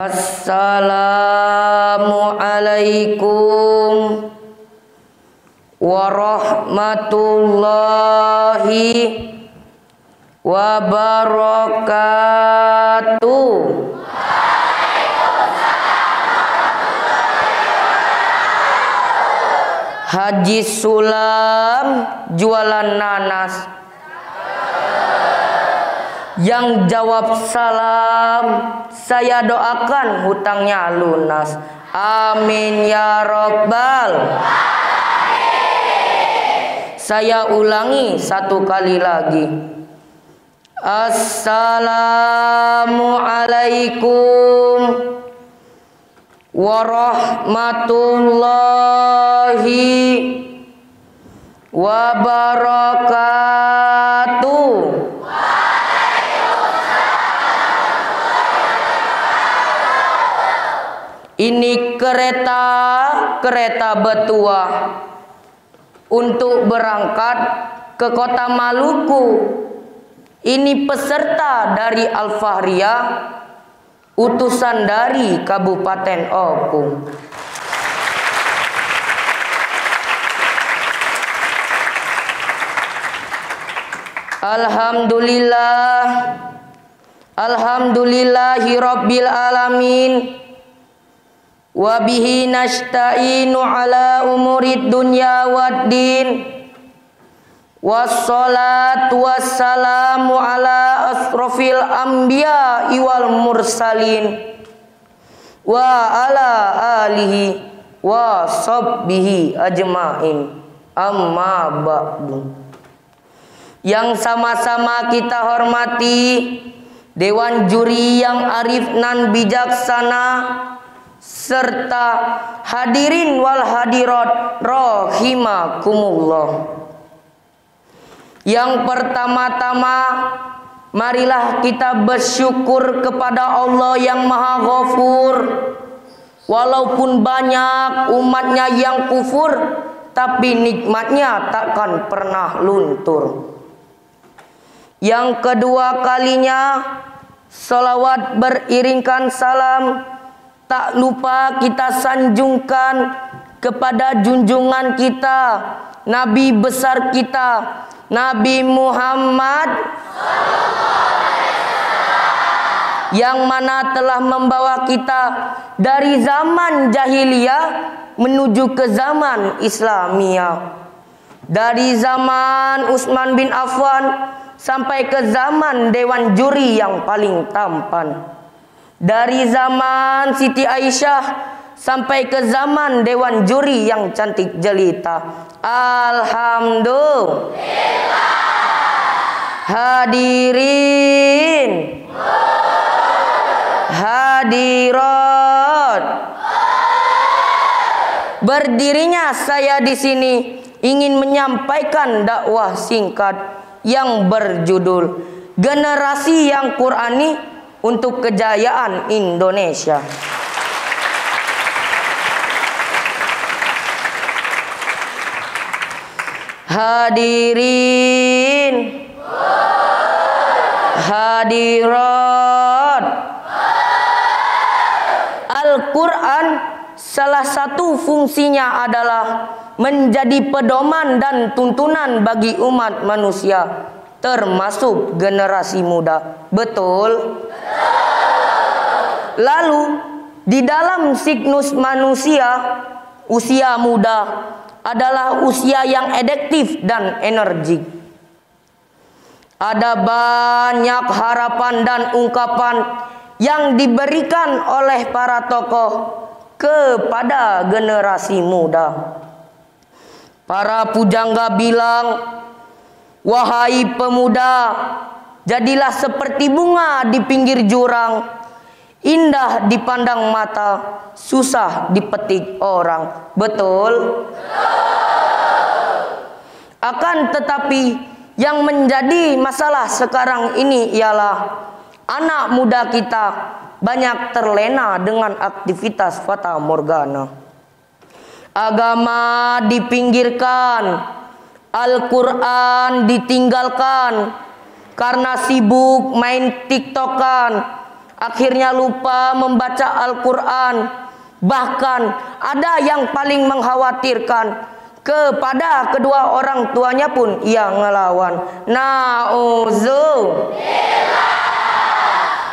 Assalamualaikum warahmatullahi wabarakatuh. Haji Sulam jualan nanas. Yang jawab salam, saya doakan hutangnya lunas. Amin ya Rabbal. Saya ulangi satu kali lagi. Assalamualaikum warahmatullahi wabarakatuh. Ini kereta Betua untuk berangkat ke kota Maluku. Ini peserta dari Al-Fahriah, utusan dari Kabupaten Opung. Alhamdulillah, alhamdulillahi rabbil alamin. Wa bihi nasta'inu ala umurid dunya waddin. Wassalatu wassalamu ala asrofil anbiya wal mursalin wa ala alihi wa sahbihi ajma'in. Amma ba'du. Yang sama-sama kita hormati Dewan Juri yang arif nan bijaksana, serta hadirin wal hadirat rahimakumullah. Yang pertama-tama, marilah kita bersyukur kepada Allah yang Maha Ghafur. Walaupun banyak umatnya yang kufur, tapi nikmatnya takkan pernah luntur. Yang kedua kalinya, salawat beriringkan salam tak lupa kita sanjungkan kepada junjungan kita, Nabi besar kita, Nabi Muhammad yang mana telah membawa kita dari zaman jahiliyah menuju ke zaman Islamiyah, dari zaman Utsman bin Affan sampai ke zaman Dewan Juri yang paling tampan, dari zaman Siti Aisyah sampai ke zaman Dewan Juri yang cantik jelita. Alhamdulillah. Hadirin, hadirat. Berdirinya saya di sini ingin menyampaikan dakwah singkat yang berjudul Generasi yang Qurani untuk Kejayaan Indonesia. Hadirin, hadirat. Al-Quran salah satu fungsinya adalah menjadi pedoman dan tuntunan bagi umat manusia, termasuk generasi muda. Betul? Lalu di dalam siklus manusia, usia muda adalah usia yang adiktif dan energik. Ada banyak harapan dan ungkapan yang diberikan oleh para tokoh kepada generasi muda. Para pujangga bilang, wahai pemuda, jadilah seperti bunga di pinggir jurang, indah dipandang mata, susah dipetik orang. Betul? Akan tetapi yang menjadi masalah sekarang ini ialah anak muda kita banyak terlena dengan aktivitas fata morgana. Agama dipinggirkan, Al-Quran ditinggalkan karena sibuk main tiktokan akhirnya lupa membaca Al-Quran. Bahkan ada yang paling mengkhawatirkan, kepada kedua orang tuanya pun ia ngelawan. Na'udzubillah.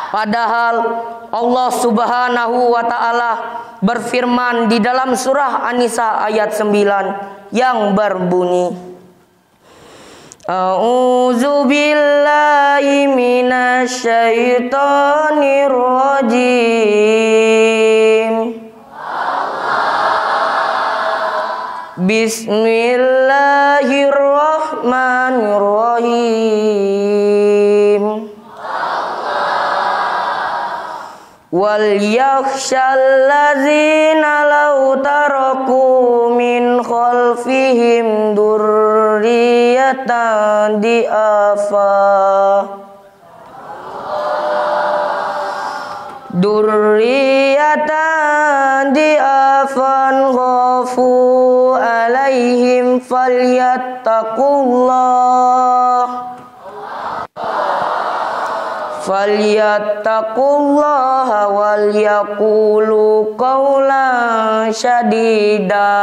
Padahal Allah Subhanahu wa ta'ala berfirman di dalam surah An-Nisa ayat 9 yang berbunyi, A'udzu billahi minasyaitonir rajim. Bismillahirrahmanirrahim. Wal yakhshal ladzina law taraku min khalfihim dzurriyyatan di'afan ghafu alaihim falyattaqullaha wal yaqulu qawlan syadida.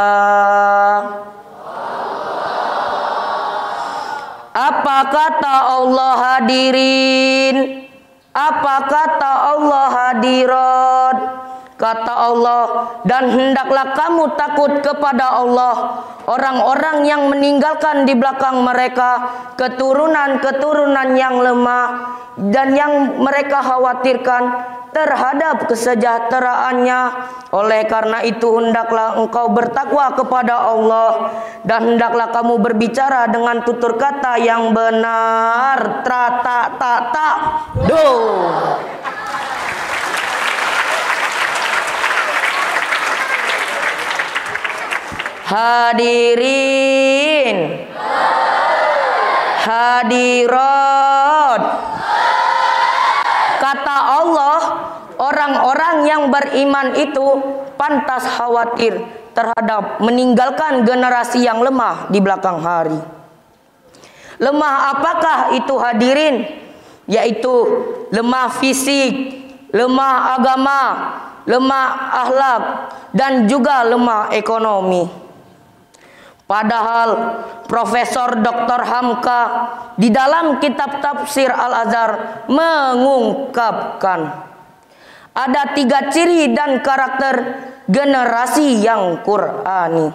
Apa kata Allah hadirin? Apa kata Allah hadirat? Kata Allah, dan hendaklah kamu takut kepada Allah orang-orang yang meninggalkan di belakang mereka keturunan-keturunan yang lemah dan yang mereka khawatirkan terhadap kesejahteraannya. Oleh karena itu hendaklah engkau bertakwa kepada Allah dan hendaklah kamu berbicara dengan tutur kata yang benar. Do. Hadirin, hadirat. Kata Allah, orang-orang yang beriman itu pantas khawatir terhadap meninggalkan generasi yang lemah di belakang hari. Lemah apakah itu hadirin? Yaitu lemah fisik, lemah agama, lemah akhlak, dan juga lemah ekonomi. Padahal Profesor Dr. Hamka di dalam kitab tafsir Al-Azhar mengungkapkan ada 3 ciri dan karakter generasi yang Qur'ani.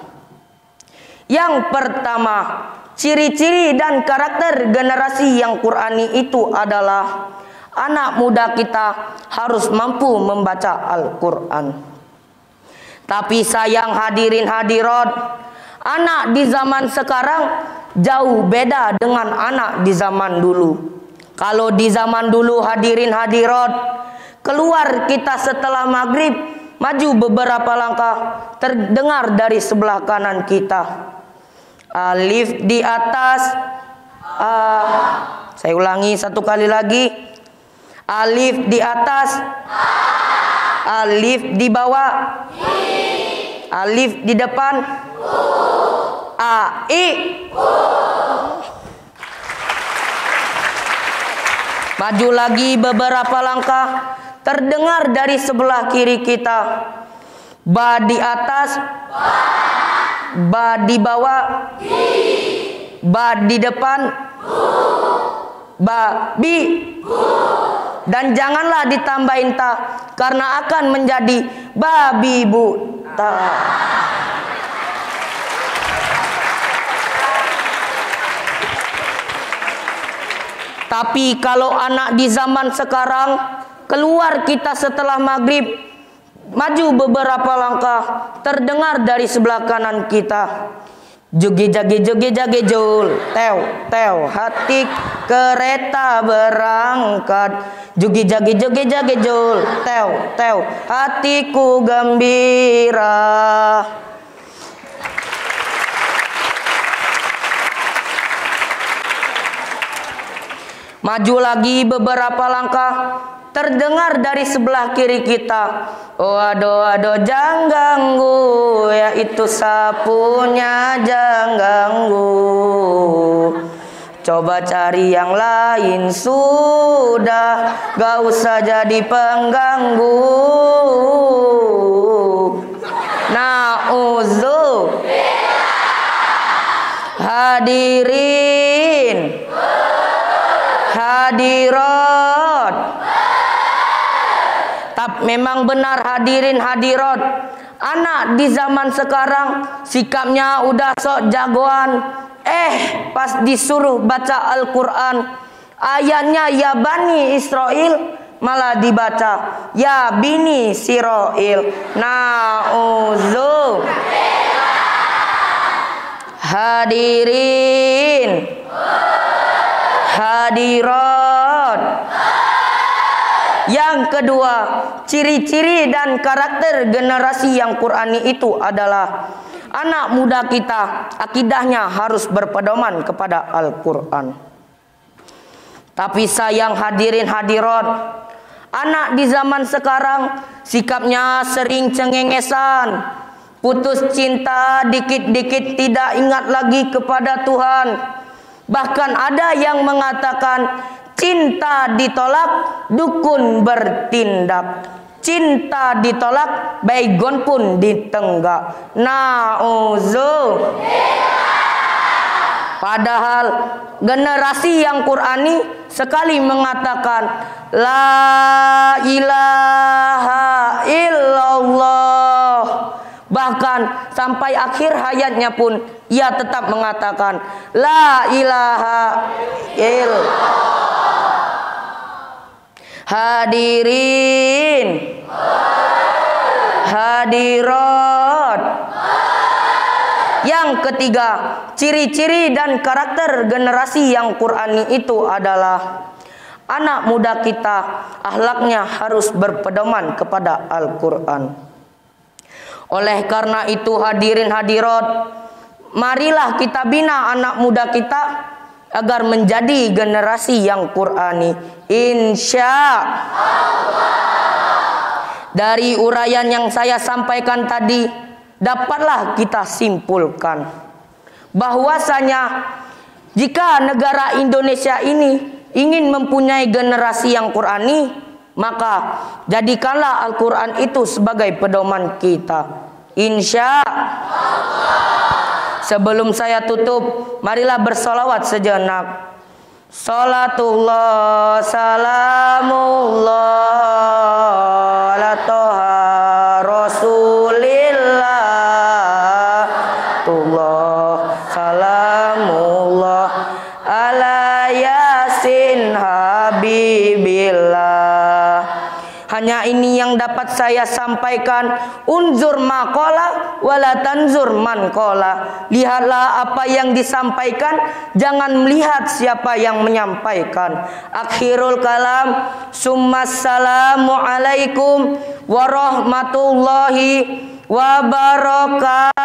Yang pertama, ciri-ciri dan karakter generasi yang Qur'ani itu adalah anak muda kita harus mampu membaca Al-Quran. Tapi sayang hadirin hadirat, anak di zaman sekarang jauh beda dengan anak di zaman dulu. Kalau di zaman dulu hadirin hadirat, keluar kita setelah maghrib, maju beberapa langkah, terdengar dari sebelah kanan kita, alif di atas, saya ulangi satu kali lagi, alif di atas, alif di bawah, alif di depan, a, i. Maju lagi beberapa langkah, terdengar dari sebelah kiri kita, ba di atas, ba di bawah, ba di depan, ba, bi. Dan janganlah ditambahin ta, karena akan menjadi babi buta. Tapi kalau anak di zaman sekarang, keluar kita setelah maghrib, maju beberapa langkah, terdengar dari sebelah kanan kita, joge jage joge jage jol, tew tew, hati kereta berangkat, joge jage joge jage jol, tew tew, hatiku gembira. Maju lagi beberapa langkah, terdengar dari sebelah kiri kita, oh ado jangan ganggu, yaitu sapunya jangan ganggu. Coba cari yang lain, sudah gak usah jadi pengganggu. Na'udzubillah. Hadirin, hadirat. Memang benar hadirin hadirat, anak di zaman sekarang sikapnya udah sok jagoan. Pas disuruh baca Al-Quran, ayatnya ya Bani Israel malah dibaca ya Bini Siroil. Na'udzubillah. Hadirin, hadirat. Yang kedua, ciri-ciri dan karakter generasi yang Qurani itu adalah anak muda kita akidahnya harus berpedoman kepada Al-Quran. Tapi sayang hadirin hadirat, anak di zaman sekarang sikapnya sering cengengesan, putus cinta, dikit-dikit tidak ingat lagi kepada Tuhan. Bahkan ada yang mengatakan cinta ditolak, dukun bertindak. Cinta ditolak, baygon pun ditenggak. Na'udzubillah. Padahal generasi yang Qurani sekali mengatakan la ilaha illallah. Bahkan sampai akhir hayatnya pun ia tetap mengatakan la ilaha illallah. Hadirin, hadirat. Yang ketiga, ciri-ciri dan karakter generasi yang Qurani itu adalah anak muda kita akhlaknya harus berpedoman kepada Al-Quran. Oleh karena itu hadirin hadirat, marilah kita bina anak muda kita agar menjadi generasi yang Qurani, insya Allah. Dari uraian yang saya sampaikan tadi, dapatlah kita simpulkan bahwasanya jika negara Indonesia ini ingin mempunyai generasi yang Qurani, maka jadikanlah Al-Quran itu sebagai pedoman kita, insya Allah. Sebelum saya tutup, marilah bersolawat sejenak. Salatullah salamullah ala toha rasulillah. Tullah salamullah ala yasin habibillah. Hanya ini yang dapat saya sampaikan. Unzur maqala wala tanzur man qala. Lihatlah apa yang disampaikan, jangan melihat siapa yang menyampaikan. Akhirul kalam, summassalamu alaikum warahmatullahi wabarakatuh.